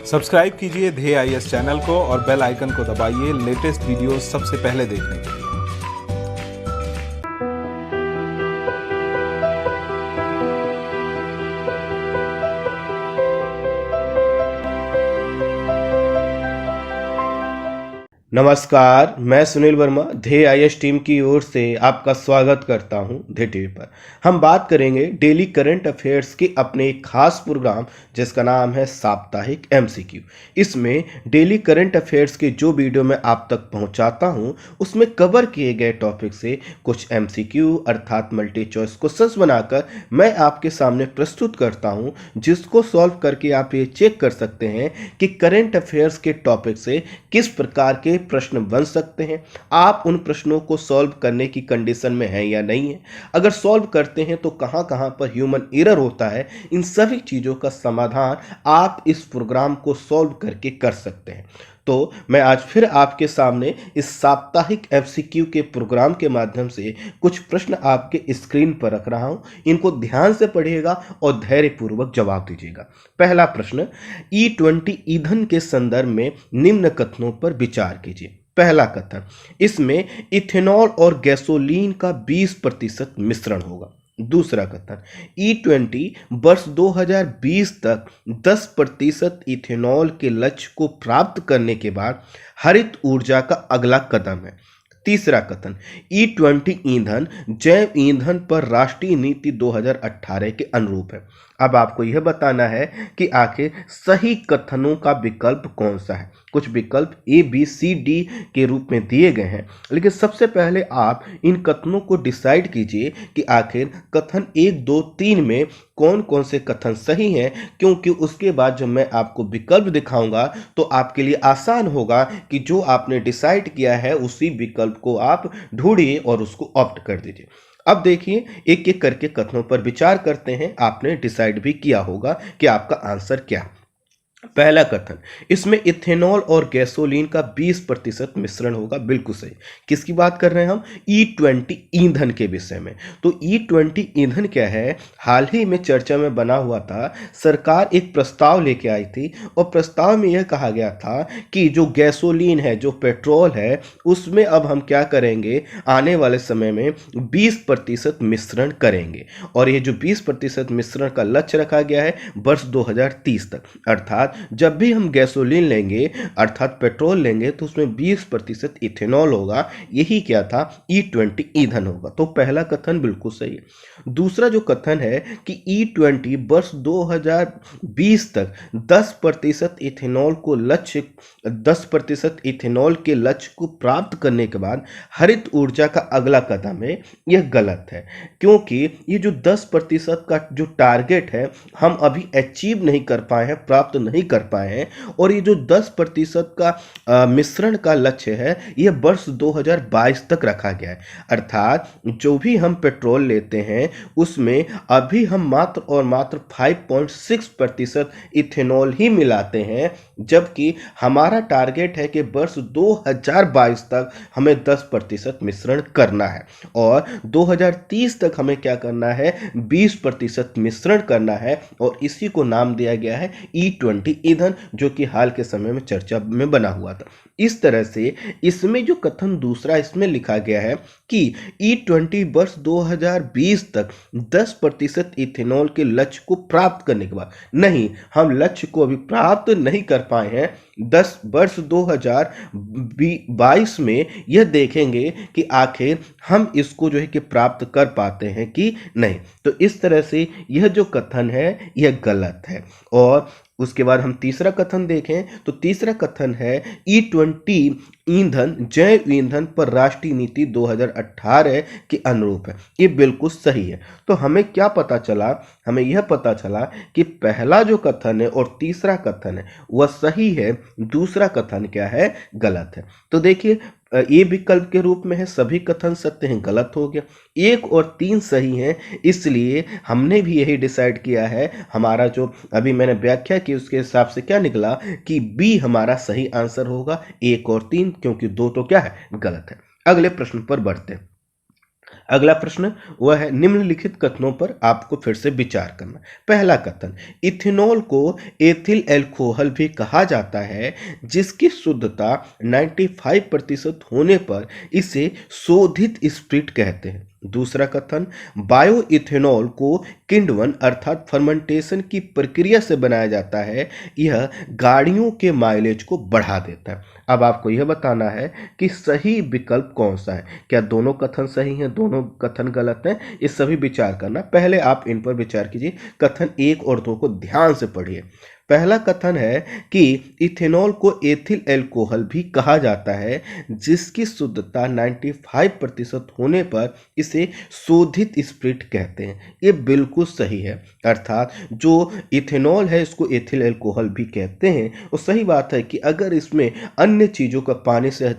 Subscribe कीजिए ध्येय IAS channel को और बेल आइकन को दबाइए लेटेस्ट वीडियो सबसे पहले देखने के लिए। नमस्कार, मैं सुनील वर्मा ध्येय आईएएस टीम की ओर से आपका स्वागत करता हूं ध्येय टीवी पर। हम बात करेंगे डेली करंट अफेयर्स के अपने एक खास प्रोग्राम जिसका नाम है साप्ताहिक एमसीक्यू। इसमें डेली करंट अफेयर्स के जो वीडियो मैं आप तक पहुंचाता हूं उसमें कवर किए गए टॉपिक से कुछ एमसीक्यू अर्थात मल्टी चॉइस क्वेश्चंस बनाकर मैं आपके सामने प्रस्तुत करता हूं, जिसको सॉल्व करके आप ये चेक कर सकते हैं कि करंट अफेयर्स के टॉपिक से किस प्रकार के प्रश्न बन सकते हैं, आप उन प्रश्नों को सॉल्व करने की कंडीशन में हैं या नहीं है, अगर सॉल्व करते हैं तो कहां कहां पर ह्यूमन एरर होता है, इन सभी चीज़ों का समाधान आप इस प्रोग्राम को सॉल्व करके कर सकते हैं। तो मैं आज फिर आपके सामने इस साप्ताहिक एमसीक्यू के प्रोग्राम के माध्यम से कुछ प्रश्न आपके स्क्रीन पर रख रहा हूं, इनको ध्यान से पढ़िएगा और धैर्यपूर्वक जवाब दीजिएगा। पहला प्रश्न, E20 ईंधन के संदर्भ में निम्न कथनों पर विचार कीजिए। पहला कथन, इसमें इथेनॉल और गैसोलीन का 20% मिश्रण होगा। दूसरा कथन, E20 वर्ष 2020 तक 10% इथेनॉल के लक्ष्य को प्राप्त करने के बाद हरित ऊर्जा का अगला कदम है। तीसरा कथन, E20 ईंधन जैव ईंधन पर राष्ट्रीय नीति 2018 के अनुरूप है। अब आपको यह बताना है कि आखिर सही कथनों का विकल्प कौन सा है। कुछ विकल्प A, B, C, D के रूप में दिए गए हैं, लेकिन सबसे पहले आप इन कथनों को डिसाइड कीजिए कि आखिर कथन 1, 2, 3 में कौन कौन से कथन सही हैं, क्योंकि उसके बाद जब मैं आपको विकल्प दिखाऊंगा तो आपके लिए आसान होगा कि जो आपने डिसाइड किया है उसी विकल्प को आप ढूंढिए और उसको ऑप्ट कर दीजिए। अब देखिए, एक एक करके कथनों पर विचार करते हैं। आपने डिसाइड भी किया होगा कि आपका आंसर क्या। पहला कथन, इसमें इथेनॉल और गैसोलीन का 20% मिश्रण होगा। बिल्कुल सही। किसकी बात कर रहे हैं हम? E20 ईंधन के विषय में। तो E20 ईंधन क्या है, हाल ही में चर्चा में बना हुआ था। सरकार एक प्रस्ताव लेके आई थी और प्रस्ताव में यह कहा गया था कि जो गैसोलीन है, जो पेट्रोल है, उसमें अब हम क्या करेंगे, आने वाले समय में 20% मिश्रण करेंगे। और ये जो 20% मिश्रण का लक्ष्य रखा गया है वर्ष 2030 तक, अर्थात जब भी हम गैसोलीन लेंगे अर्थात पेट्रोल लेंगे तो उसमें 20% इथेनॉल होगा। यही क्या था, E20 ईंधन होगा। तो पहला कथन बिल्कुल सही है। दूसरा जो कथन है कि E20 वर्ष 2020 तक 10% इथेनॉल को लक्ष्य 10% इथेनॉल के लक्ष्य को प्राप्त करने के बाद हरित ऊर्जा का अगला कदम है, यह गलत है। क्योंकि ये जो 10% का जो टारगेट है हम अभी अचीव नहीं कर पाए हैं, प्राप्त नहीं कर पाए हैं। और ये जो 10% का मिश्रण का लक्ष्य है यह वर्ष 2022 तक रखा गया है। अर्थात जो भी हम पेट्रोल लेते हैं उसमें अभी हम मात्र और मात्र 5.6% इथेनॉल ही मिलाते हैं, जबकि हमारा टारगेट है कि वर्ष 2022 तक हमें 10% मिश्रण करना है और 2030 तक हमें क्या करना है, 20% मिश्रण करना है। और इसी को नाम दिया गया है E20 ईंधन, जो कि हाल के समय में चर्चा में बना हुआ था। इस तरह से इसमें जो कथन दूसरा इसमें लिखा गया है कि E20 वर्ष 2020 तक 10% इथेनॉल के लक्ष्य को प्राप्त करने के बाद, नहीं, हम लक्ष्य को अभी प्राप्त नहीं कर पाए हैं। वर्ष 2022 में यह देखेंगे कि आखिर हम इसको जो है कि प्राप्त कर पाते हैं कि नहीं। तो इस तरह से यह जो कथन है यह गलत है। और उसके बाद हम तीसरा कथन देखें तो तीसरा कथन है E20 ईंधन जैव ईंधन पर राष्ट्रीय नीति 2018 के अनुरूप है। ये बिल्कुल सही है। तो हमें क्या पता चला, हमें यह पता चला कि पहला जो कथन है और तीसरा कथन है वह सही है, दूसरा कथन क्या है, गलत है। तो देखिए, ए विकल्प के रूप में है, सभी कथन सत्य हैं, गलत हो गया। 1 और 3 सही हैं, इसलिए हमने भी यही डिसाइड किया है। हमारा जो अभी मैंने व्याख्या की उसके हिसाब से क्या निकला कि बी हमारा सही आंसर होगा, 1 और 3, क्योंकि 2 तो क्या है, गलत है। अगले प्रश्न पर बढ़ते हैं। अगला प्रश्न वह है निम्नलिखित कथनों पर आपको फिर से विचार करना। पहला कथन, इथेनॉल को एथिल एल्कोहल भी कहा जाता है, जिसकी शुद्धता 95% होने पर इसे शोधित स्प्रिट कहते हैं। दूसरा कथन, बायो इथेनॉल को किण्वन अर्थात फर्मेंटेशन की प्रक्रिया से बनाया जाता है, यह गाड़ियों के माइलेज को बढ़ा देता है। अब आपको यह बताना है कि सही विकल्प कौन सा है। क्या दोनों कथन सही हैं, दोनों कथन गलत हैं, ये सभी विचार करना। पहले आप इन पर विचार कीजिए, कथन 1 और 2 को ध्यान से पढ़िए। पहला कथन है कि इथेनॉल को एथिल एल्कोहल भी कहा जाता है, जिसकी शुद्धता 95% होने पर इसे शोधित स्प्रिट कहते हैं। ये बिल्कुल सही है, अर्थात जो इथेनॉल है इसको एथिल एल्कोहल भी कहते हैं। और सही बात है कि अगर इसमें अन्य चीज़ों का, पानी से हर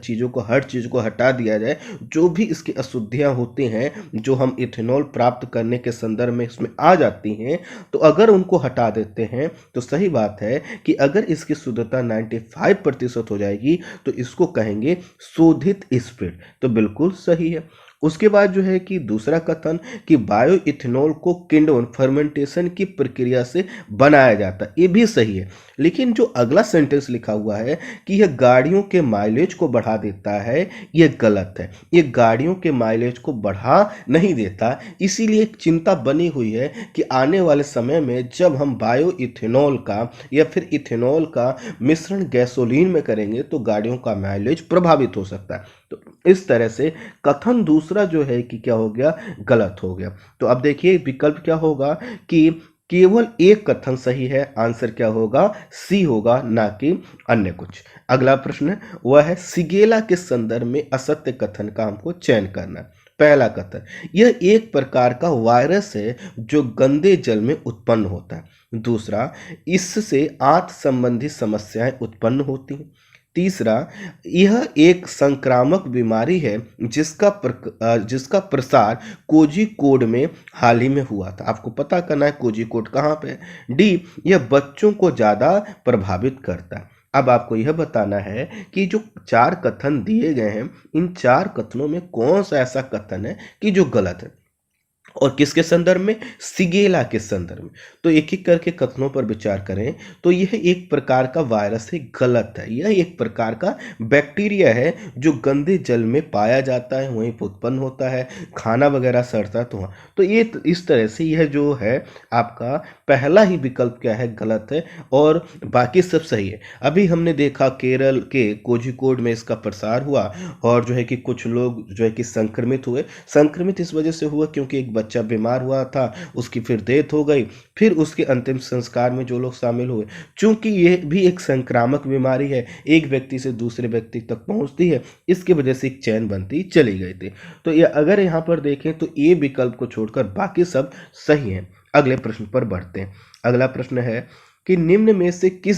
चीज़ को हटा दिया जाए, जो भी इसकी अशुद्धियाँ होती हैं जो हम इथेनॉल प्राप्त करने के संदर्भ में इसमें आ जाती हैं, तो अगर उनको हटा देते हैं तो सही बात है कि अगर इसकी शुद्धता 95% हो जाएगी तो इसको कहेंगे शोधित स्प्रिट। तो बिल्कुल सही है। उसके बाद जो है कि दूसरा कथन कि बायो इथेनॉल को किण्वन फर्मेंटेशन की प्रक्रिया से बनाया जाता है, ये भी सही है। लेकिन जो अगला सेंटेंस लिखा हुआ है कि यह गाड़ियों के माइलेज को बढ़ा देता है, यह गलत है। ये गाड़ियों के माइलेज को बढ़ा नहीं देता, इसीलिए एक चिंता बनी हुई है कि आने वाले समय में जब हम बायो इथेनॉल का या फिर इथेनॉल का मिश्रण गैसोलीन में करेंगे तो गाड़ियों का माइलेज प्रभावित हो सकता है। तो इस तरह से कथन दूसरा जो है कि क्या हो गया, गलत हो गया। तो अब देखिए विकल्प क्या होगा कि केवल एक कथन सही है। आंसर क्या होगा, सी होगा, ना कि अन्य कुछ। अगला प्रश्न वह है सिगेला के संदर्भ में असत्य कथन का हमको चयन करना है। पहला कथन, यह एक प्रकार का वायरस है जो गंदे जल में उत्पन्न होता है। दूसरा, इससे आंत संबंधी समस्याएं उत्पन्न होती हैं। तीसरा, यह एक संक्रामक बीमारी है जिसका प्रसार कोझिकोड में हाल ही में हुआ था। आपको पता करना है कोझिकोड कहाँ पे है। डी, यह बच्चों को ज़्यादा प्रभावित करता है। अब आपको यह बताना है कि जो 4 कथन दिए गए हैं, इन 4 कथनों में कौन सा ऐसा कथन है कि जो गलत है, और किसके संदर्भ में, सिगेला के संदर्भ में। तो एक एक करके कथनों पर विचार करें तो यह एक प्रकार का वायरस है, गलत है। यह एक प्रकार का बैक्टीरिया है जो गंदे जल में पाया जाता है, वहीं पर उत्पन्न होता है, खाना वगैरह सड़ता है। तो ये इस तरह से यह जो है आपका पहला ही विकल्प क्या है, गलत है, और बाकी सब सही है। अभी हमने देखा केरल के कोझिकोड में इसका प्रसार हुआ और जो है कि कुछ लोग जो है कि संक्रमित हुए। संक्रमित इस वजह से हुआ क्योंकि एक बच्चा बीमार हुआ था, उसकी फिर डेथ हो गई, फिर उसके अंतिम संस्कार में जो लोग शामिल हुए, चूंकि ये भी एक संक्रामक बीमारी है, एक व्यक्ति से दूसरे व्यक्ति तक पहुंचती है, इसकी वजह से एक चैन बनती चली गई थी। तो ये अगर यहाँ पर देखें तो ये विकल्प को छोड़कर बाकी सब सही है। अगले प्रश्न पर बढ़ते हैं। अगला प्रश्न है कि निम्न में से किस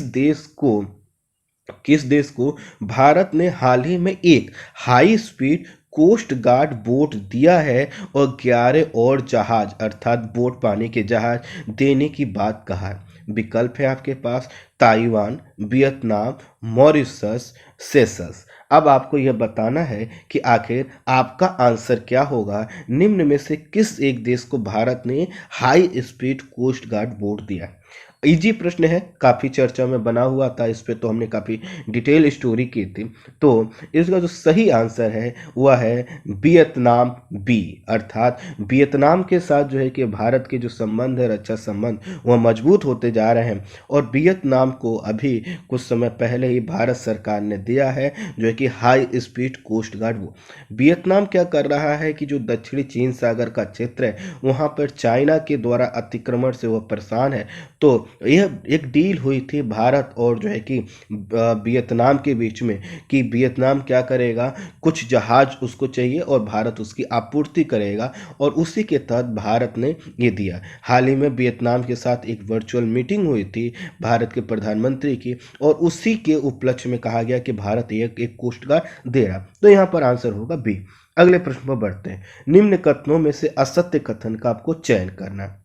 देश को भारत ने हाल ही में एक high speed coast guard boat दिया है और 11 और जहाज अर्थात बोट पानी के जहाज देने की बात कहा है। विकल्प है आपके पास ताइवान, वियतनाम, मॉरिशस, सेशल्स। अब आपको यह बताना है कि आखिर आपका आंसर क्या होगा। निम्न में से किस एक देश को भारत ने high speed coast guard boat दिया है। इजी प्रश्न है, काफ़ी चर्चा में बना हुआ था, इस पे तो हमने काफ़ी डिटेल स्टोरी की थी। तो इसका जो सही आंसर है वह है वियतनाम बी, अर्थात वियतनाम के साथ जो है कि भारत के जो संबंध है, रक्षा संबंध, वह मजबूत होते जा रहे हैं। और वियतनाम को अभी कुछ समय पहले ही भारत सरकार ने दिया है जो है कि हाई स्पीड कोस्ट गार्ड। वो वियतनाम क्या कर रहा है कि जो दक्षिणी चीन सागर का क्षेत्र है वहाँ पर चाइना के द्वारा अतिक्रमण से वह परेशान है। तो यह एक डील हुई थी भारत और जो है कि वियतनाम के बीच में कि वियतनाम क्या करेगा, कुछ जहाज उसको चाहिए और भारत उसकी आपूर्ति करेगा, और उसी के तहत भारत ने ये दिया। हाल ही में वियतनाम के साथ एक वर्चुअल मीटिंग हुई थी भारत के प्रधानमंत्री की, और उसी के उपलक्ष्य में कहा गया कि भारत एक कोस्ट गार्ड दे रहा। तो यहाँ पर आंसर होगा बी। अगले प्रश्न पर बढ़ते हैं। निम्न कथनों में से असत्य कथन का आपको चयन करना है।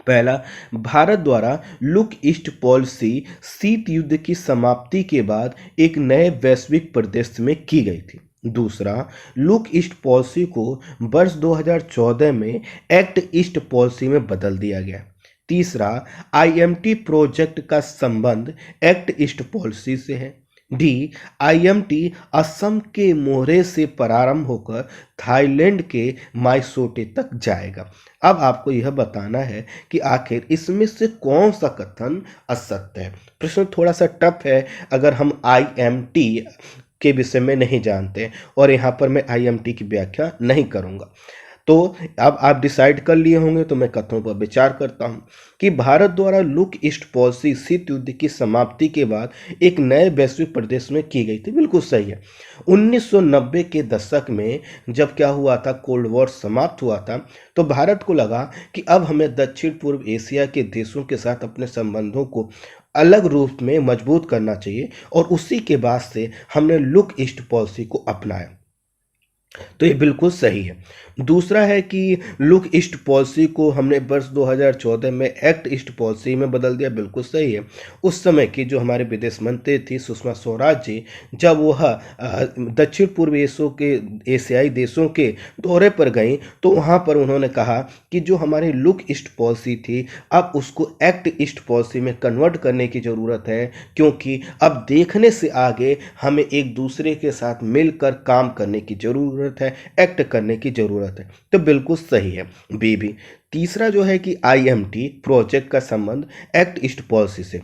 पहला, भारत द्वारा लुक ईस्ट पॉलिसी शीत युद्ध की समाप्ति के बाद एक नए वैश्विक परिदृश्य में की गई थी। दूसरा, लुक ईस्ट पॉलिसी को वर्ष 2014 में एक्ट ईस्ट पॉलिसी में बदल दिया गया। तीसरा, आईएमटी प्रोजेक्ट का संबंध एक्ट ईस्ट पॉलिसी से है। डी, आईएमटी असम के मोहरे से प्रारंभ होकर थाईलैंड के माइसोटे तक जाएगा। अब आपको यह बताना है कि आखिर इसमें से कौन सा कथन असत्य है। प्रश्न थोड़ा सा टफ है अगर हम आईएमटी के विषय में नहीं जानते, और यहाँ पर मैं आईएमटी की व्याख्या नहीं करूँगा। तो अब आप डिसाइड कर लिए होंगे, तो मैं कथनों पर विचार करता हूं कि भारत द्वारा लुक ईस्ट पॉलिसी शीत युद्ध की समाप्ति के बाद एक नए वैश्विक प्रदेश में की गई थी। बिल्कुल सही है। 1990 के दशक में जब क्या हुआ था, कोल्ड वॉर समाप्त हुआ था, तो भारत को लगा कि अब हमें दक्षिण पूर्व एशिया के देशों के साथ अपने संबंधों को अलग रूप में मजबूत करना चाहिए, और उसी के बाद से हमने लुक ईस्ट पॉलिसी को अपनाया। तो ये बिल्कुल सही है। दूसरा है कि लुक ईस्ट पॉलिसी को हमने वर्ष 2014 में एक्ट ईस्ट पॉलिसी में बदल दिया। बिल्कुल सही है। उस समय की जो हमारे विदेश मंत्री थी सुषमा स्वराज जी, जब वह दक्षिण पूर्व एशियाई देशों के दौरे पर गई, तो वहाँ पर उन्होंने कहा कि जो हमारी लुक ईस्ट पॉलिसी थी, अब उसको एक्ट ईस्ट पॉलिसी में कन्वर्ट करने की ज़रूरत है, क्योंकि अब देखने से आगे हमें एक दूसरे के साथ मिलकर काम करने की ज़रूरत है, एक्ट करने की ज़रूरत है। तो बिल्कुल सही है बी भी। तीसरा जो है कि आईएमटी प्रोजेक्ट का संबंध एक्ट ईस्ट पॉलिसी से।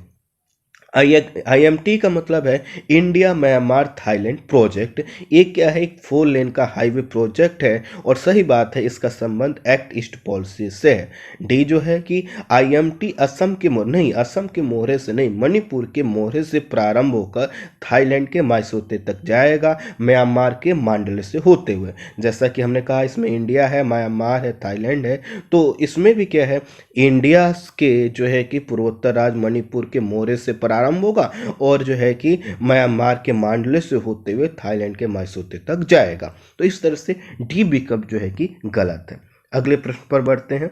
आईएमटी का मतलब है इंडिया म्यांमार थाईलैंड प्रोजेक्ट। ये क्या है, एक 4 लेन का हाईवे प्रोजेक्ट है, और सही बात है, इसका संबंध एक्ट ईस्ट पॉलिसी से है। डी जो है कि आईएमटी असम के मोहरे से नहीं, मणिपुर के मोहरे से प्रारंभ होकर थाईलैंड के माइसोते तक जाएगा, म्यांमार के मांडले से होते हुए। जैसा कि हमने कहा, इसमें इंडिया है, म्यांमार है, थाईलैंड है, तो इसमें भी क्या है, इंडिया के जो है कि पूर्वोत्तर राज्य मणिपुर के मोहरे से प्रारंभ होगा, और जो है कि म्यांमार के मांडले से होते हुए थाईलैंड के माइसोते तक जाएगा। तो इस तरह से डी विकल्प जो है कि गलत है। अगले प्रश्न पर बढ़ते हैं।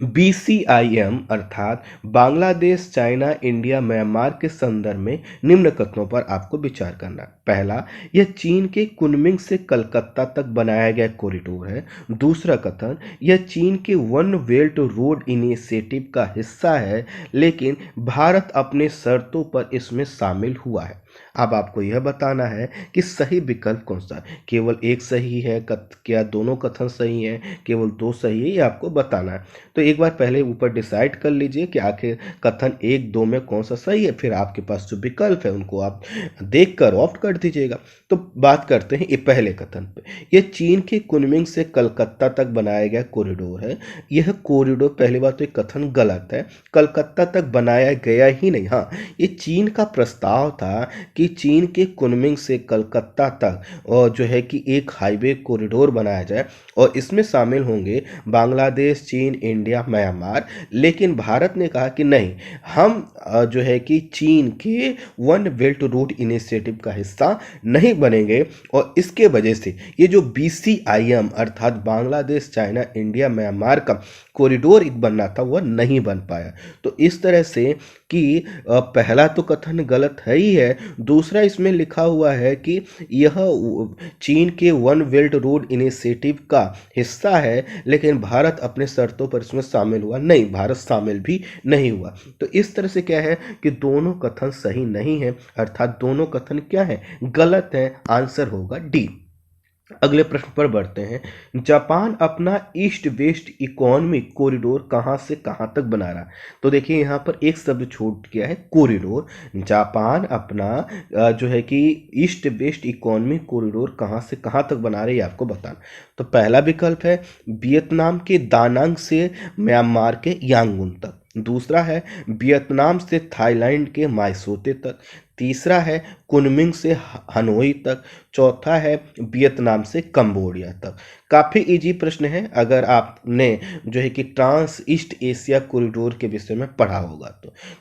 BCIM अर्थात बांग्लादेश, चाइना, इंडिया, म्यांमार के संदर्भ में निम्न कथनों पर आपको विचार करना है। पहला, यह चीन के कुनमिंग से कलकत्ता तक बनाया गया कॉरिडोर है। दूसरा कथन, यह चीन के वन बेल्ट रोड इनिशिएटिव का हिस्सा है, लेकिन भारत अपने शर्तों पर इसमें शामिल हुआ है। अब आपको यह बताना है कि सही विकल्प कौन सा है। केवल एक सही है, क्या दोनों कथन सही हैं, केवल 2 सही है, ये आपको बताना है। तो एक बार पहले ऊपर डिसाइड कर लीजिए कि आखिर कथन 1, 2 में कौन सा सही है, फिर आपके पास जो विकल्प है उनको आप देखकर ऑप्ट कर दीजिएगा। तो बात करते हैं ये पहले कथन पे। यह चीन के कुनमिंग से कलकत्ता तक बनाया गया कॉरिडोर है। यह कॉरिडोर, पहली बात तो ये कथन गलत है, कलकत्ता तक बनाया गया ही नहीं। हाँ, ये चीन का प्रस्ताव था कि चीन के कुनमिंग से कलकत्ता तक और जो है कि एक हाईवे कॉरिडोर बनाया जाए, और इसमें शामिल होंगे बांग्लादेश, चीन, इंडिया, म्यांमार। लेकिन भारत ने कहा कि नहीं, हम जो है कि चीन के वन बेल्ट रोड इनिशिएटिव का हिस्सा नहीं बनेंगे, और इसके वजह से ये जो BCIM अर्थात बांग्लादेश, चाइना, इंडिया, म्यांमार का कॉरिडोर एक बनना था, वह नहीं बन पाया। तो इस तरह से कि पहला तो कथन गलत है ही है, दूसरा इसमें लिखा हुआ है कि यह चीन के वन बेल्ट रोड इनिशिएटिव का हिस्सा है, लेकिन भारत अपने शर्तों पर इसमें शामिल हुआ नहीं, भारत शामिल भी नहीं हुआ। तो इस तरह से क्या है कि दोनों कथन सही नहीं है, अर्थात दोनों कथन क्या है, गलत है। आंसर होगा डी। अगले प्रश्न पर बढ़ते हैं। जापान अपना ईस्ट वेस्ट इकोनॉमिक कॉरिडोर कहां से कहां तक बना रहा है। तो देखिए यहाँ पर एक शब्द छूट गया है, कॉरिडोर। जापान अपना जो है कि ईस्ट वेस्ट इकोनॉमिक कॉरिडोर कहां से कहां तक बना रहे हैं, आपको बताना। तो पहला विकल्प है वियतनाम के दानांग से म्यांमार के यांगून तक। दूसरा है वियतनाम से थाईलैंड के माइसोते तक। तीसरा है कुनमिंग से हनोई तक। चौथा है वियतनाम से कंबोडिया तक। काफ़ी इजी प्रश्न है अगर आपने जो है कि ट्रांस ईस्ट एशिया कॉरिडोर के विषय में पढ़ा होगा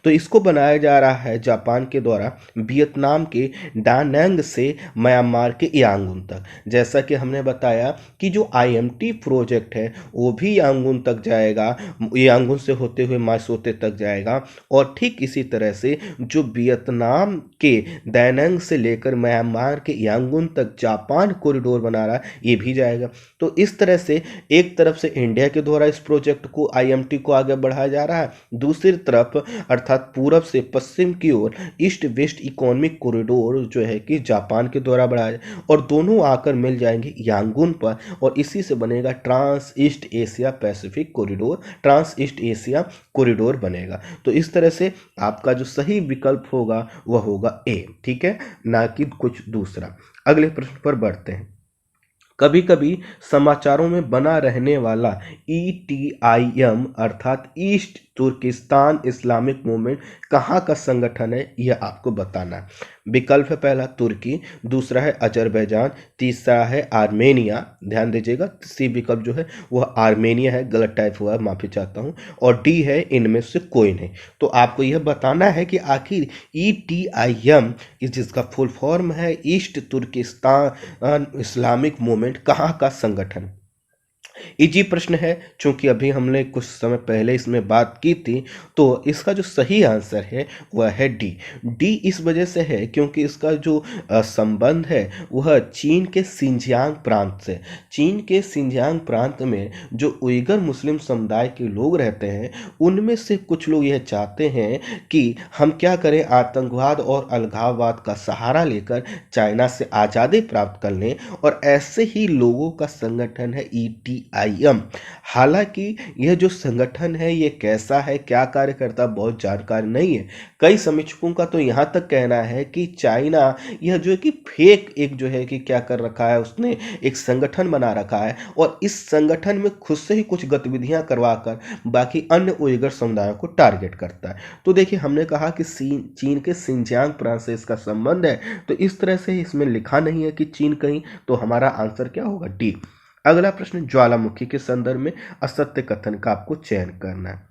तो इसको बनाया जा रहा है जापान के द्वारा वियतनाम के डानंग से म्यांमार के यांगून तक। जैसा कि हमने बताया कि जो आईएमटी प्रोजेक्ट है वो भी यांगून तक जाएगा, यांगून से होते हुए मासोते तक जाएगा, और ठीक इसी तरह से जो वियतनाम के डानंग से लेकर म्यांमार के यांगून तक जापान कॉरिडोर बना रहा है ये भी जाएगा। तो इस तरह से एक तरफ से इंडिया के द्वारा इस प्रोजेक्ट को आईएमटी को आगे बढ़ाया जा रहा है, दूसरी तरफ अर्थात पूरब से पश्चिम की ओर ईस्ट वेस्ट इकोनॉमिक कॉरिडोर जो है कि जापान के द्वारा बढ़ाया जाए, और दोनों आकर मिल जाएंगे यांगून पर, और इसी से बनेगा trans east Asia Pacific corridor, trans east Asia corridor बनेगा। तो इस तरह से आपका जो सही विकल्प होगा वह होगा ए, ठीक है, ना कि कुछ दूसरा। अगले प्रश्न पर बढ़ते हैं। कभी कभी समाचारों में बना रहने वाला ETIM अर्थात ईस्ट तुर्किस्तान इस्लामिक मूवमेंट कहाँ का संगठन है यह आपको बताना है। विकल्प है पहला तुर्की, दूसरा है अजरबैजान, तीसरा है आर्मेनिया, ध्यान दीजिएगा सी विकल्प जो है वह आर्मेनिया है, गलत टाइप हुआ है, माफी चाहता हूँ, और डी है इनमें से कोई नहीं। तो आपको यह बताना है कि आखिर ETIM जिसका फुल फॉर्म है ईस्ट तुर्किस्तान इस्लामिक मूवमेंट कहाँ का संगठन। इजी प्रश्न है, चूंकि अभी हमने कुछ समय पहले इसमें बात की थी, तो इसका जो सही आंसर है वह है डी। डी इस वजह से है क्योंकि इसका जो संबंध है वह चीन के सिंजियांग प्रांत से। चीन के सिंजियांग प्रांत में जो उइगर मुस्लिम समुदाय के लोग रहते हैं उनमें से कुछ लोग यह चाहते हैं कि हम क्या करें, आतंकवाद और अलगाववाद का सहारा लेकर चाइना से आज़ादी प्राप्त कर लें, और ऐसे ही लोगों का संगठन है ETIM। हालांकि यह जो संगठन है ये कैसा है, क्या कार्य करता, बहुत जानकारी नहीं है। कई समीक्षकों का तो यहाँ तक कहना है कि चाइना यह जो है कि फेक एक जो है कि क्या कर रखा है, उसने एक संगठन बना रखा है और इस संगठन में खुद से ही कुछ गतिविधियां करवाकर बाकी अन्य उइगर समुदायों को टारगेट करता है। तो देखिए हमने कहा कि चीन के सिंजियांग प्रांत से इसका संबंध है, तो इस तरह से इसमें लिखा नहीं है कि चीन कहीं, तो हमारा आंसर क्या होगा, डी। अगला प्रश्न, ज्वालामुखी के संदर्भ में असत्य कथन का आपको चयन करना है।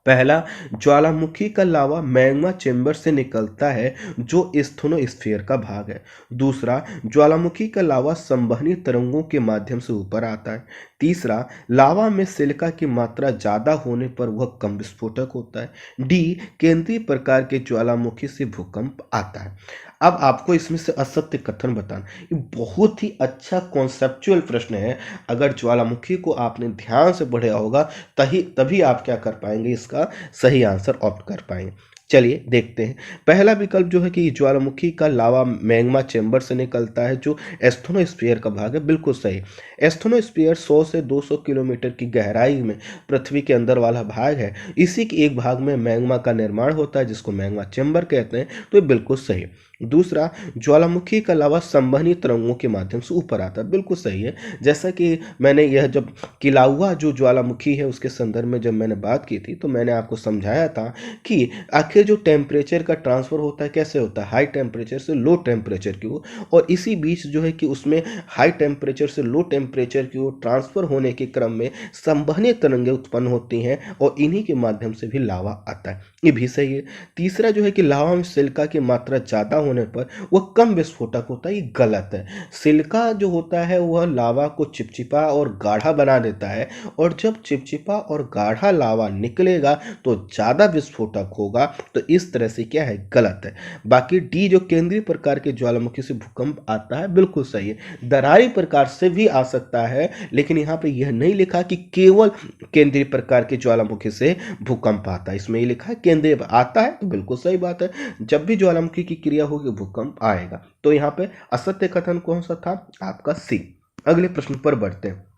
पहला, ज्वालामुखी का लावा मैग्मा चेंबर से निकलता है जो स्थोनोस्फीयर का भाग है। दूसरा, ज्वालामुखी का लावा संवहनी तरंगों के माध्यम से ऊपर आता है। तीसरा, लावा में सिलिका की मात्रा ज़्यादा होने पर वह कम विस्फोटक होता है। डी, केंद्रीय प्रकार के ज्वालामुखी से भूकंप आता है। अब आपको इसमें से असत्य कथन बताना। ये बहुत ही अच्छा कॉन्सेप्चुअल प्रश्न है, अगर ज्वालामुखी को आपने ध्यान से पढ़ा होगा तभी आप क्या कर पाएंगे, इसका सही आंसर ऑप्ट कर पाएंगे। चलिए देखते हैं। पहला विकल्प जो है कि ज्वालामुखी का लावा मैग्मा चेंबर से निकलता है जो एस्थोनोस्फीयर का भाग है, बिल्कुल सही। एस्थोनोस्फीयर 100 से 200 किलोमीटर की गहराई में पृथ्वी के अंदर वाला भाग है। इसी के एक भाग में मैग्मा का निर्माण होता है जिसको मैग्मा चेंबर कहते हैं, तो ये बिल्कुल सही। दूसरा, ज्वालामुखी का लावा संवहनी तरंगों के माध्यम से ऊपर आता है, बिल्कुल सही है। जैसा कि मैंने यह जब किलाउआ जो ज्वालामुखी है उसके संदर्भ में जब मैंने बात की थी तो मैंने आपको समझाया था कि आखिर जो टेम्परेचर का ट्रांसफ़र होता है कैसे होता है, हाई टेम्परेचर से लो टेम्परेचर की ओर, और इसी बीच जो है कि उसमें हाई टेम्परेचर से लो टेम्परेचर की ओर ट्रांसफ़र होने के क्रम में संवहनी तरंगें उत्पन्न होती हैं और इन्हीं के माध्यम से भी लावा आता है, ये भी सही है। तीसरा जो है कि लावा में सिलिका की मात्रा ज़्यादा होने पर वह कम विस्फोटक होता है, ये गलत है। सिलिका जो होता है वह लावा को चिपचिपा और गाढ़ा बना देता है, और जब चिपचिपा और गाढ़ा लावा निकलेगा तो ज़्यादा विस्फोटक होगा, तो इस तरह से क्या है, गलत है। बाकी डी जो केंद्रीय प्रकार के ज्वालामुखी से भूकंप आता है, बिल्कुल सही है। दरारी प्रकार से भी आ सकता है, लेकिन यहाँ पे यह नहीं लिखा कि केवल केंद्रीय प्रकार के ज्वालामुखी से भूकंप आता है, इसमें ये लिखा है केंद्रीय आता है, तो बिल्कुल सही बात है। जब भी ज्वालामुखी की क्रिया होगी भूकंप आएगा। तो यहाँ पे असत्य कथन कौन सा था, आपका सी। अगले प्रश्न पर बढ़ते हैं।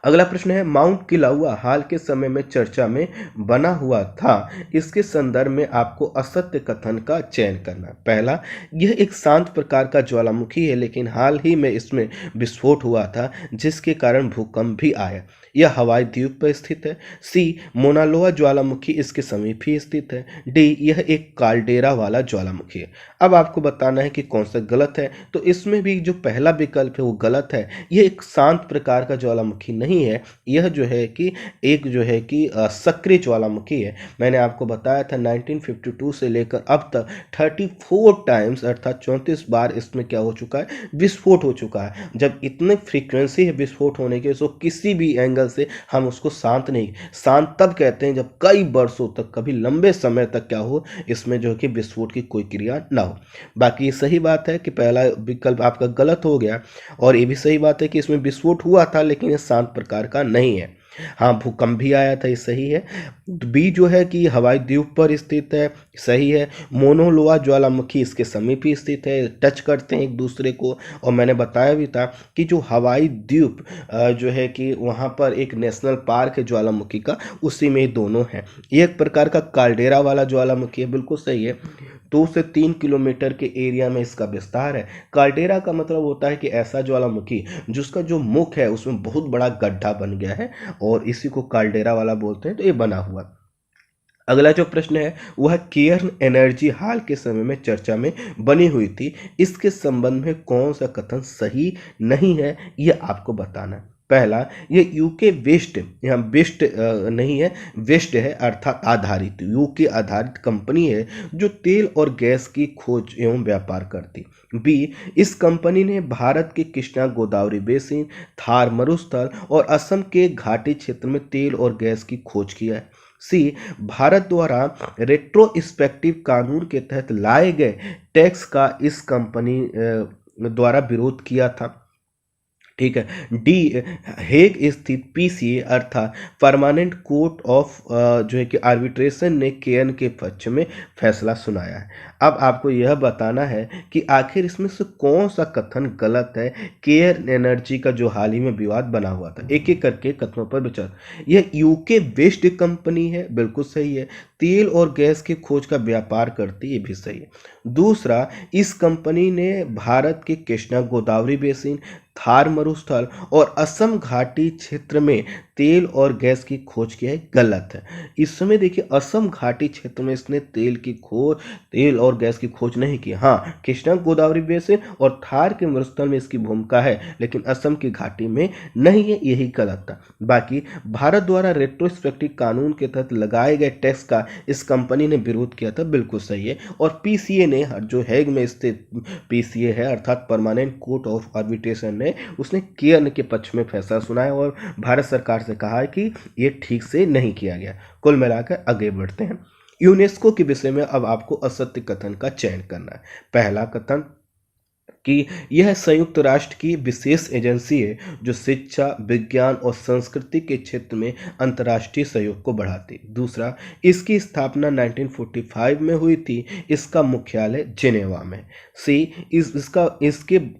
अगला प्रश्न है, माउंट किलाउआ हाल के समय में चर्चा में बना हुआ था, इसके संदर्भ में आपको असत्य कथन का चयन करना है। पहला, यह एक शांत प्रकार का ज्वालामुखी है, लेकिन हाल ही में इसमें विस्फोट हुआ था जिसके कारण भूकंप भी आया। यह हवाई द्वीप पर स्थित है। सी, मोनालोआ ज्वालामुखी इसके समीप ही स्थित है। डी, यह एक काल्डेरा वाला ज्वालामुखी है। अब आपको बताना है कि कौन सा गलत है। तो इसमें भी जो पहला विकल्प है वो गलत है। यह एक शांत प्रकार का ज्वालामुखी नहीं है, यह जो है कि एक जो है कि सक्रिय ज्वालामुखी है। मैंने आपको बताया था 1952 से लेकर अब तक 34 टाइम्स अर्थात 34 बार इसमें क्या हो चुका है, विस्फोट हो चुका है। जब इतने फ्रीक्वेंसी है विस्फोट होने के, तो किसी भी एंगल से हम उसको शांत नहीं, शांत तब कहते हैं जब कई वर्षों तक, कभी लंबे समय तक क्या हो, इसमें जो है कि विस्फोट की कोई क्रिया ना हो। बाकी ये सही बात है कि पहला विकल्प आपका गलत हो गया, और ये भी सही बात है कि इसमें विस्फोट हुआ था लेकिन ये शांत प्रकार का नहीं है। हाँ, भूकंप भी आया था, ये सही है। बी जो है कि हवाई द्वीप पर स्थित है, सही है। मोनोलोआ ज्वालामुखी इसके समीप ही स्थित है, टच करते हैं एक दूसरे को। और मैंने बताया भी था कि जो हवाई द्वीप जो है कि वहाँ पर एक नेशनल पार्क है ज्वालामुखी का, उसी में ये दोनों हैं। ये एक प्रकार का काल्डेरा वाला ज्वालामुखी है, बिल्कुल सही है। 2 से 3 किलोमीटर के एरिया में इसका विस्तार है। काल्डेरा का मतलब होता है कि ऐसा ज्वालामुखी जिसका जो मुख है उसमें बहुत बड़ा गड्ढा बन गया है, और इसी को काल्डेरा वाला बोलते हैं। तो ये बना हुआ। अगला जो प्रश्न है वह केयर्न एनर्जी हाल के समय में चर्चा में बनी हुई थी, इसके संबंध में कौन सा कथन सही नहीं है, यह आपको बताना है। पहला, ये यूके वेस्ट, यहाँ वेस्ट नहीं है, वेस्ट है अर्थात आधारित, यूके आधारित कंपनी है जो तेल और गैस की खोज एवं व्यापार करती। बी, इस कंपनी ने भारत के कृष्णा गोदावरी बेसिन, थार मरुस्थल और असम के घाटी क्षेत्र में तेल और गैस की खोज किया है। सी, भारत द्वारा रेट्रोस्पेक्टिव कानून के तहत लाए गए टैक्स का इस कंपनी द्वारा विरोध किया था। ठीक है। डी, हेग स्थित पीसीए अर्थात परमानेंट कोर्ट ऑफ जो है कि आर्बिट्रेशन ने केएन के पक्ष में फैसला सुनाया है। अब आपको यह बताना है कि आखिर इसमें से कौन सा कथन गलत है। केयर एनर्जी का जो हाल ही में विवाद बना हुआ था, एक एक करके कथनों पर विचार। यह यूके बेस्ड कंपनी है, बिल्कुल सही है। तेल और गैस की खोज का व्यापार करती है, ये भी सही है। दूसरा, इस कंपनी ने भारत के कृष्णा गोदावरी बेसिन, थार मरुस्थल और असम घाटी क्षेत्र में तेल और गैस की खोज की है, गलत है। इस समय देखिए असम घाटी क्षेत्र में इसने तेल और गैस की खोज नहीं की। हाँ, कृष्णा गोदावरी बेसिन और थार के मरुस्थल में इसकी भूमिका है, लेकिन असम की घाटी में नहीं है, यही गलत था। बाकी भारत द्वारा रेट्रोस्पेक्टिव कानून के तहत लगाए गए टैक्स का इस कंपनी ने विरोध किया था, बिल्कुल सही है। और पीसीए ने, जो हैग में स्थित पीसीए है अर्थात परमानेंट कोर्ट ऑफ आर्बिट्रेशन ने, उसने केयर्न के पक्ष में फैसला सुनाया और भारत सरकार से कहा है कि ये ठीक से नहीं किया गया। कुल मिलाकर आगे बढ़ते हैं। यूनेस्को के विषय में अब आपको असत्य कथन का चयन करना है। पहला कथन कि यह संयुक्त राष्ट्र की विशेष एजेंसी है जो शिक्षा, विज्ञान और संस्कृति के क्षेत्र में अंतर्राष्ट्रीय सहयोग को बढ़ाती। दूसरा, इसकी स्थापना 1945 में हुई थी, इसका मुख्यालय जिनेवा में। सी,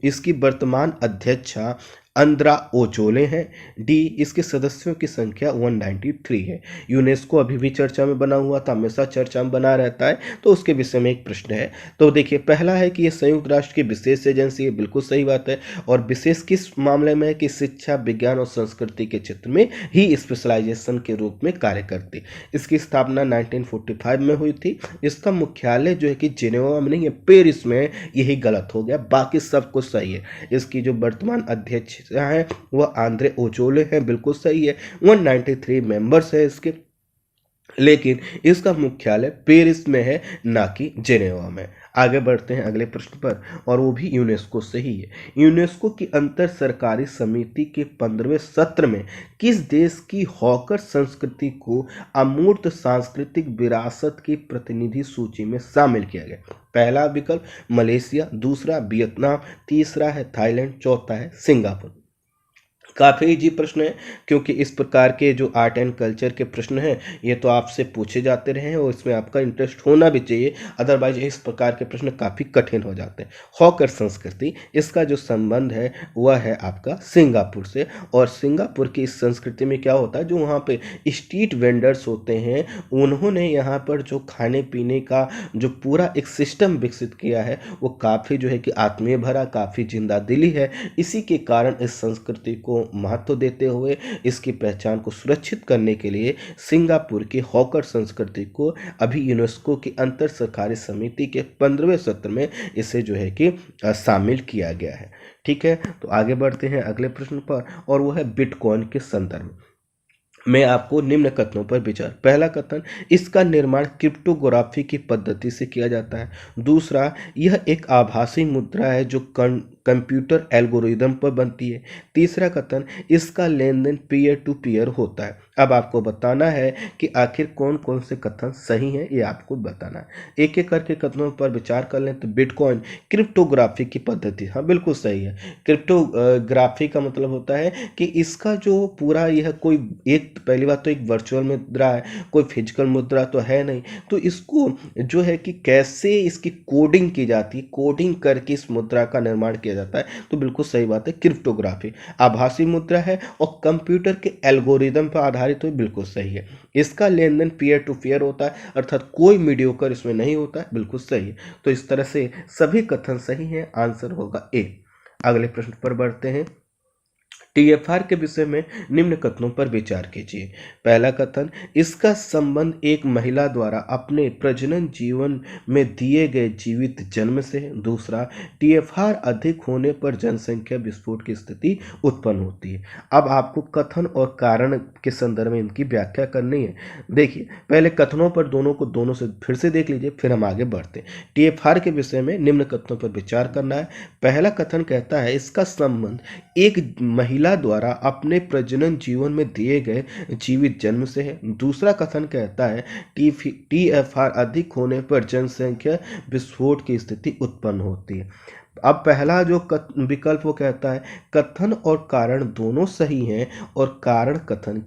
इसकी वर्तमान अध्यक्षा अंद्रा ओचोले हैं। डी, इसके सदस्यों की संख्या 193 है। यूनेस्को अभी भी चर्चा में बना हुआ था, हमेशा चर्चा में बना रहता है, तो उसके विषय में एक प्रश्न है। तो देखिए, पहला है कि यह संयुक्त राष्ट्र की विशेष एजेंसी है, बिल्कुल सही बात है। और विशेष किस मामले में है कि शिक्षा, विज्ञान और संस्कृति के क्षेत्र में ही स्पेशलाइजेशन के रूप में कार्य करती। इसकी स्थापना 1945 में हुई थी। इसका मुख्यालय जो है कि जिनेवा में नहीं है, पेरिस में। यही गलत हो गया, बाकी सब कुछ सही है। इसकी जो वर्तमान अध्यक्ष है वह आंद्रे ओचोले हैं, बिल्कुल सही है। 193 मेंबर्स है इसके, लेकिन इसका मुख्यालय पेरिस में है, ना कि जेनेवा में। आगे बढ़ते हैं अगले प्रश्न पर, और वो भी यूनेस्को से ही है। यूनेस्को की अंतर सरकारी समिति के 15वें सत्र में किस देश की हॉकर संस्कृति को अमूर्त सांस्कृतिक विरासत की प्रतिनिधि सूची में शामिल किया गया? पहला विकल्प मलेशिया, दूसरा वियतनाम, तीसरा है थाईलैंड, चौथा है सिंगापुर। काफ़ी इजी प्रश्न है, क्योंकि इस प्रकार के जो आर्ट एंड कल्चर के प्रश्न हैं ये तो आपसे पूछे जाते रहे हैं और इसमें आपका इंटरेस्ट होना भी चाहिए, अदरवाइज इस प्रकार के प्रश्न काफ़ी कठिन हो जाते हैं। हॉकर संस्कृति, इसका जो संबंध है वह है आपका सिंगापुर से। और सिंगापुर की इस संस्कृति में क्या होता है, जो वहाँ पे स्ट्रीट वेंडर्स होते हैं उन्होंने यहाँ पर जो खाने पीने का जो पूरा एक सिस्टम विकसित किया है वो काफ़ी जो है कि आत्मीय भरा, काफ़ी जिंदा दिली है। इसी के कारण इस संस्कृति को महत्व देते हुए इसकी पहचान को सुरक्षित करने के लिए सिंगापुर की हॉकर संस्कृति को अभी यूनेस्को की अंतर सरकारी समिति के 15वें सत्र में इसे जो है कि शामिल किया गया है। ठीक है, तो आगे बढ़ते हैं अगले प्रश्न पर, और वो है बिटकॉइन के संदर्भ में आपको निम्न कथनों पर विचार। पहला कथन, इसका निर्माण क्रिप्टोग्राफी की पद्धति से किया जाता है। दूसरा, यह एक आभासी मुद्रा है जो कंप्यूटर एल्गोरिदम पर बनती है। तीसरा कथन, इसका लेन देन पीयर टू पीयर होता है। अब आपको बताना है कि आखिर कौन कौन से कथन सही हैं, ये आपको बताना है। एक एक करके कथनों पर विचार कर लें। तो बिटकॉइन क्रिप्टोग्राफी की पद्धति, हाँ बिल्कुल सही है। क्रिप्टोग्राफी का मतलब होता है कि इसका जो पूरा यह कोई एक, पहली बात तो एक वर्चुअल मुद्रा है, कोई फिजिकल मुद्रा तो है नहीं, तो इसको जो है कि कैसे इसकी कोडिंग की जाती है, कोडिंग करके इस मुद्रा का निर्माण किया जाता है, तो बिल्कुल सही बात है, क्रिप्टोग्राफी। आभासी मुद्रा है और कंप्यूटर के एल्गोरिदम पर आधारित, तो बिल्कुल सही है। इसका लेन देन पीयर टू पीयर होता है, अर्थात कोई मीडियोकर इसमें नहीं होता है, बिल्कुल सही है। तो इस तरह से सभी कथन सही हैं, आंसर होगा ए। अगले प्रश्न पर बढ़ते हैं। टीएफआर के विषय में निम्न कथनों पर विचार कीजिए। पहला कथन, इसका संबंध एक महिला द्वारा अपने प्रजनन जीवन में दिए गए जीवित जन्म से है। दूसरा, टीएफआर अधिक होने पर जनसंख्या विस्फोट की स्थिति उत्पन्न होती है। अब आपको कथन और कारण के संदर्भ में इनकी व्याख्या करनी है। देखिए, पहले कथनों पर दोनों से फिर से देख लीजिए, फिर हम आगे बढ़ते हैं। टीएफआर के विषय में निम्न कथनों पर विचार करना है। पहला कथन कहता है, इसका संबंध एक महिला द्वारा अपने प्रजनन जीवन में दिए गए जीवित जन्म से है। दूसरा कथन कहता है, टीएफआर अधिक होने पर जनसंख्या विस्फोट की स्थिति उत्पन्न होती है। अब पहला जो विकल्प वो कहता है, कथन और कारण दोनों सही हैं और कारण कथन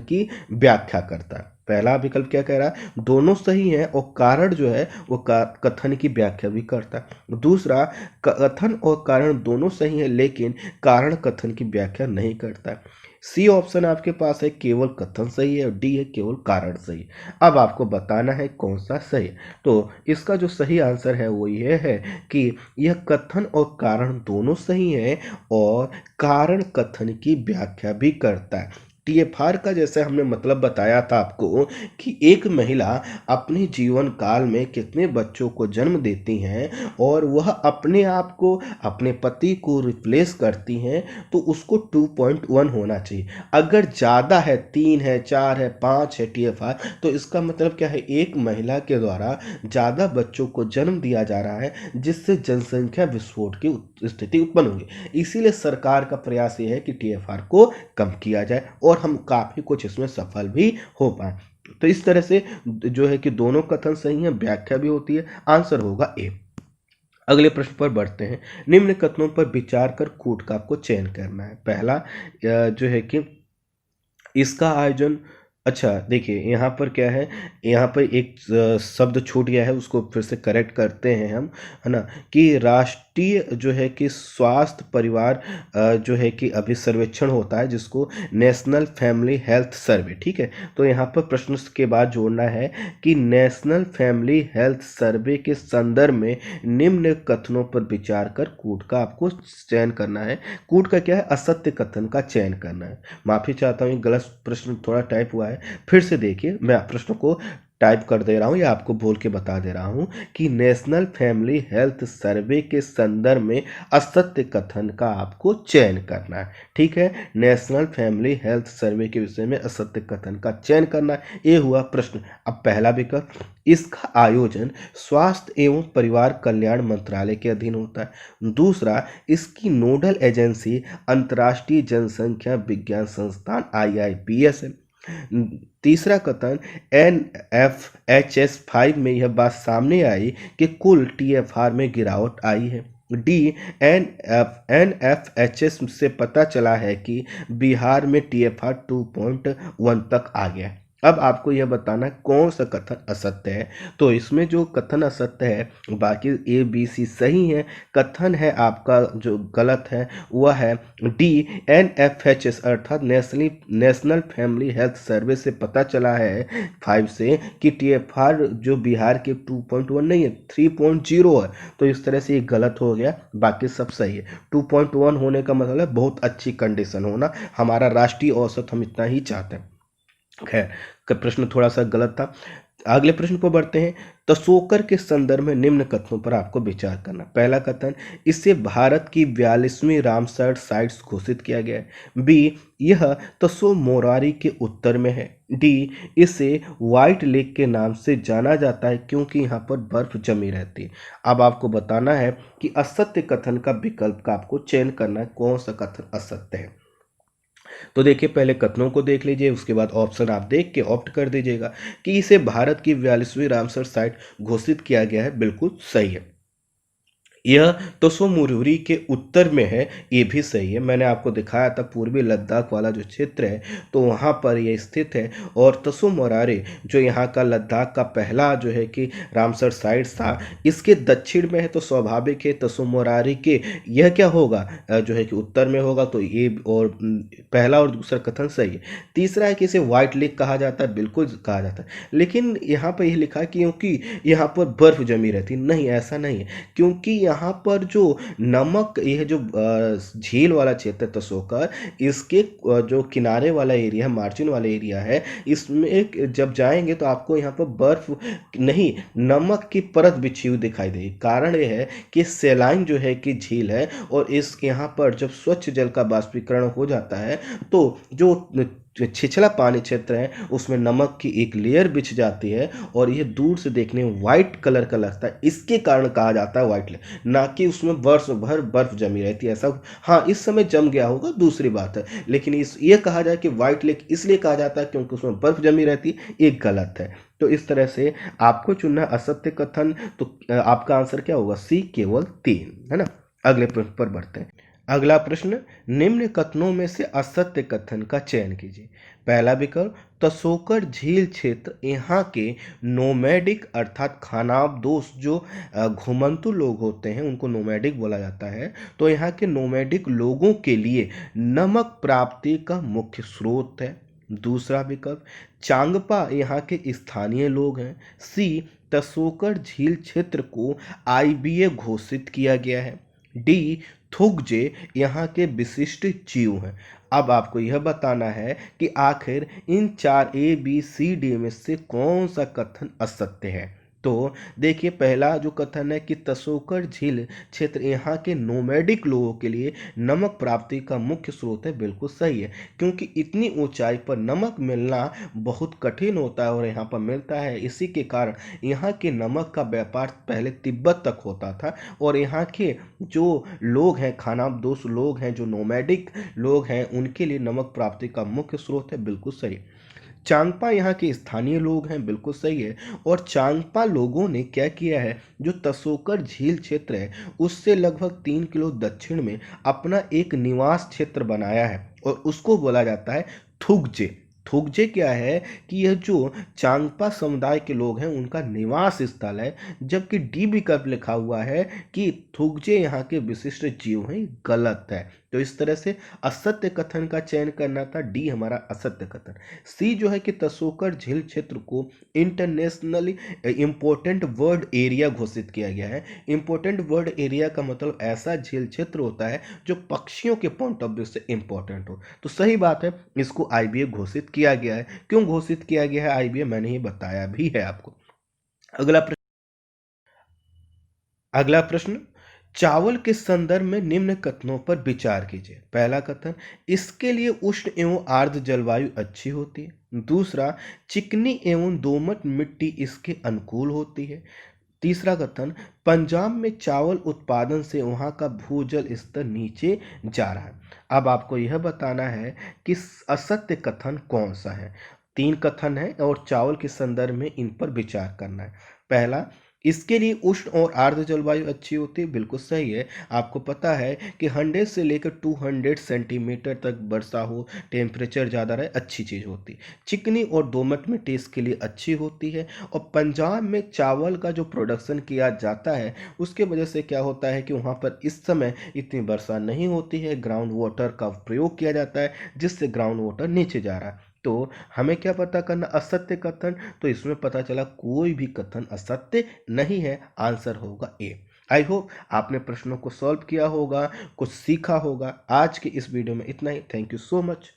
की व्याख्या करता है। पहला विकल्प क्या कह रहा है, दोनों सही हैं और कारण जो है वो कथन की व्याख्या भी करता है। दूसरा, कथन और कारण दोनों सही हैं लेकिन कारण कथन की व्याख्या नहीं करता है। सी ऑप्शन आपके पास है, केवल कथन सही है, और डी है केवल कारण सही है। अब आपको बताना है कौन सा सही है। तो इसका जो सही आंसर है वो ये है कि यह कथन और कारण दोनों सही हैं और कारण कथन की व्याख्या भी करता है। टीएफआर का जैसे हमने मतलब बताया था आपको कि एक महिला अपने जीवन काल में कितने बच्चों को जन्म देती हैं और वह अपने आप को, अपने पति को रिप्लेस करती हैं, तो उसको 2.1 होना चाहिए। अगर ज़्यादा है, 3 है, 4 है, 5 है टीएफआर, तो इसका मतलब क्या है, एक महिला के द्वारा ज़्यादा बच्चों को जन्म दिया जा रहा है जिससे जनसंख्या विस्फोट की स्थिति उत्पन्न होगी। इसीलिए सरकार का प्रयास ये है कि टीएफआर को कम किया जाए और हम काफ़ी कुछ इसमें सफल भी हो पाए। तो इस तरह से जो है कि दोनों कथन सही हैं, व्याख्या भी होती है, आंसर होगा ए। अगले प्रश्न पर बढ़ते हैं। निम्न कथनों पर विचार कर कूट का आपको चयन करना है। पहला जो है कि इसका आयोजन, अच्छा देखिए यहाँ पर क्या है, यहाँ पर एक शब्द छूट गया है, उसको फिर से करेक्ट करते हैं हम, है ना, कि राष्ट्रीय जो है कि स्वास्थ्य परिवार जो है कि अभी सर्वेक्षण होता है जिसको नेशनल फैमिली हेल्थ सर्वे, ठीक है। तो यहाँ पर प्रश्न के बाद जोड़ना है कि नेशनल फैमिली हेल्थ सर्वे के संदर्भ में निम्न कथनों पर विचार कर कूट का आपको चयन करना है। कूट का क्या है, असत्य कथन का चयन करना है। माफ़ी चाहता हूँ, गलत प्रश्न थोड़ा टाइप हुआ है, फिर से देखिए, मैं प्रश्न को टाइप कर दे रहा हूँ या आपको बोल के बता दे रहा हूँ कि नेशनल फैमिली हेल्थ सर्वे के संदर्भ में असत्य कथन का आपको चयन करना है, ठीक है। नेशनल फैमिली हेल्थ सर्वे के विषय में असत्य कथन का चयन करना है, ये हुआ प्रश्न। अब पहला विकल्प, इसका आयोजन स्वास्थ्य एवं परिवार कल्याण मंत्रालय के अधीन होता है। दूसरा, इसकी नोडल एजेंसी अंतर्राष्ट्रीय जनसंख्या विज्ञान संस्थान IIPS है। तीसरा कथन, NFHS 5 में यह बात सामने आई कि कुल TFR में गिरावट आई है। डी, NFHS से पता चला है कि बिहार में TFR 2.1 तक आ गया है। अब आपको यह बताना है कौन सा कथन असत्य है। तो इसमें जो कथन असत्य है, बाकी ABC सही है। कथन है आपका जो गलत है वह है डी, NFHS अर्थात नेशनल फैमिली हेल्थ सर्वे से पता चला है 5 से कि TFR जो बिहार के 2.1 नहीं है, 3.0 है। तो इस तरह से ये गलत हो गया, बाकी सब सही है। 2.1 होने का मतलब है बहुत अच्छी कंडीशन होना, हमारा राष्ट्रीय औसत हम इतना ही चाहते हैं। खैर, प्रश्न थोड़ा सा गलत था। अगले प्रश्न को बढ़ते हैं। तसोकर के संदर्भ में निम्न कथनों पर आपको विचार करना। पहला कथन, इसे भारत की 42वीं रामसर साइट्स घोषित किया गया है। बी, यह तसो मोरारी के उत्तर में है। डी, इसे व्हाइट लेक के नाम से जाना जाता है क्योंकि यहाँ पर बर्फ जमी रहती है। अब आपको बताना है कि असत्य कथन का विकल्प का आपको चयन करना है, कौन सा कथन असत्य है। तो देखिए, पहले कथनों को देख लीजिए, उसके बाद ऑप्शन आप देख के ऑप्ट कर दीजिएगा कि इसे भारत की 42वीं रामसर साइट घोषित किया गया है, बिल्कुल सही है। यह तसो मुरहुरी के उत्तर में है, ये भी सही है। मैंने आपको दिखाया था पूर्वी लद्दाख वाला जो क्षेत्र है तो वहाँ पर यह स्थित है। और तसो मोरारे जो यहाँ का लद्दाख का पहला जो है कि रामसर साइट था, इसके दक्षिण में है, तो स्वाभाविक है तसो मोरारी के यह क्या होगा, जो है कि उत्तर में होगा। तो ये और पहला और दूसरा कथन सही है। तीसरा है कि इसे व्हाइट लेक कहा जाता है, बिल्कुल कहा जाता है, लेकिन यहाँ पर यह लिखा है कि क्योंकि यहाँ पर बर्फ जमी रहती, नहीं ऐसा नहीं है। क्योंकि यहाँ पर जो नमक, यह जो झील वाला क्षेत्र तसोकर, इसके जो किनारे वाला एरिया, मार्जिन वाला एरिया है, इसमें जब जाएंगे तो आपको यहाँ पर बर्फ नहीं, नमक की परत बिछी हुई दिखाई देगी। कारण यह है कि सेलाइन जो है कि झील है, और इस यहाँ पर जब स्वच्छ जल का बाष्पीकरण हो जाता है तो जो छिछला पानी क्षेत्र है उसमें नमक की एक लेयर बिछ जाती है, और यह दूर से देखने में व्हाइट कलर का लगता है। इसके कारण कहा जाता है व्हाइट लेक, ना कि उसमें वर्ष भर बर्फ जमी रहती है। ऐसा हाँ, इस समय जम गया होगा, दूसरी बात है, लेकिन ये कहा जाए कि व्हाइट लेक इसलिए कहा जाता है क्योंकि उसमें बर्फ जमी रहती है, ये गलत है। तो इस तरह से आपको चुनना असत्य कथन। तो आपका आंसर क्या होगा, सी, केवल 3, है ना। अगले प्रश्न पर बढ़ते हैं। अगला प्रश्न, निम्न कथनों में से असत्य कथन का चयन कीजिए। पहला विकल्प, तसोकर झील क्षेत्र यहाँ के नोमैडिक अर्थात खानाबदोश जो घुमंतु लोग होते हैं उनको नोमैडिक बोला जाता है। तो यहाँ के नोमैडिक लोगों के लिए नमक प्राप्ति का मुख्य स्रोत है। दूसरा विकल्प, चांगपा यहाँ के स्थानीय लोग हैं। सी, तसोकर झील क्षेत्र को IBA घोषित किया गया है। डी, थुगजे यहाँ के विशिष्ट जीव हैं। अब आपको यह बताना है कि आखिर इन 4 ABCD में से कौन सा कथन असत्य है। तो देखिए, पहला जो कथन है कि तसोकर झील क्षेत्र यहाँ के नोमैडिक लोगों के लिए नमक प्राप्ति का मुख्य स्रोत है, बिल्कुल सही है। क्योंकि इतनी ऊंचाई पर नमक मिलना बहुत कठिन होता है और यहाँ पर मिलता है, इसी के कारण यहाँ के नमक का व्यापार पहले तिब्बत तक होता था। और यहाँ के जो लोग हैं, खानाबदोश लोग हैं, जो नोमैडिक लोग हैं, उनके लिए नमक प्राप्ति का मुख्य स्रोत है, बिल्कुल सही। चांगपा यहाँ के स्थानीय लोग हैं, बिल्कुल सही है। और चांगपा लोगों ने क्या किया है, जो तसोकर झील क्षेत्र है उससे लगभग 3 किलो दक्षिण में अपना एक निवास क्षेत्र बनाया है, और उसको बोला जाता है थुगजे। थुगजे क्या है कि यह जो चांगपा समुदाय के लोग हैं उनका निवास स्थल है, जबकि डी विकल्प लिखा हुआ है कि थुगजे यहाँ के विशिष्ट जीव हैं, गलत है। तो इस तरह से असत्य कथन का चयन करना था, डी हमारा असत्य कथन। सी जो है कि तसोकर झील क्षेत्र को इंटरनेशनली इंपॉर्टेंट वर्ल्ड एरिया घोषित किया गया है। इंपॉर्टेंट वर्ल्ड एरिया का मतलब ऐसा झील क्षेत्र होता है जो पक्षियों के पॉइंट ऑफ व्यू से इंपॉर्टेंट हो। तो सही बात है, इसको IBA घोषित किया गया है। क्यों घोषित किया गया है IBA, मैंने ही बताया भी है आपको। अगला प्रश्न, चावल के संदर्भ में निम्न कथनों पर विचार कीजिए। पहला कथन, इसके लिए उष्ण एवं आर्द्र जलवायु अच्छी होती है। दूसरा, चिकनी एवं दोमट मिट्टी इसके अनुकूल होती है। तीसरा कथन, पंजाब में चावल उत्पादन से वहाँ का भूजल स्तर नीचे जा रहा है। अब आपको यह बताना है कि असत्य कथन कौन सा है। 3 कथन है और चावल के संदर्भ में इन पर विचार करना है। पहला, इसके लिए उष्ण और आर्द्र जलवायु अच्छी होती है, बिल्कुल सही है। आपको पता है कि 100 से लेकर 200 सेंटीमीटर तक वर्षा हो, टेम्परेचर ज़्यादा रहे, अच्छी चीज़ होती है। चिकनी और दोमट मिट्टी इसके लिए अच्छी होती है। और पंजाब में चावल का जो प्रोडक्शन किया जाता है उसके वजह से क्या होता है कि वहाँ पर इस समय इतनी वर्षा नहीं होती है, ग्राउंड वाटर का प्रयोग किया जाता है जिससे ग्राउंड वाटर नीचे जा रहा है। तो हमें क्या पता करना, असत्य कथन, तो इसमें पता चला कोई भी कथन असत्य नहीं है, आंसर होगा ए। आई होप आपने प्रश्नों को सॉल्व किया होगा, कुछ सीखा होगा। आज के इस वीडियो में इतना ही। Thank you so much.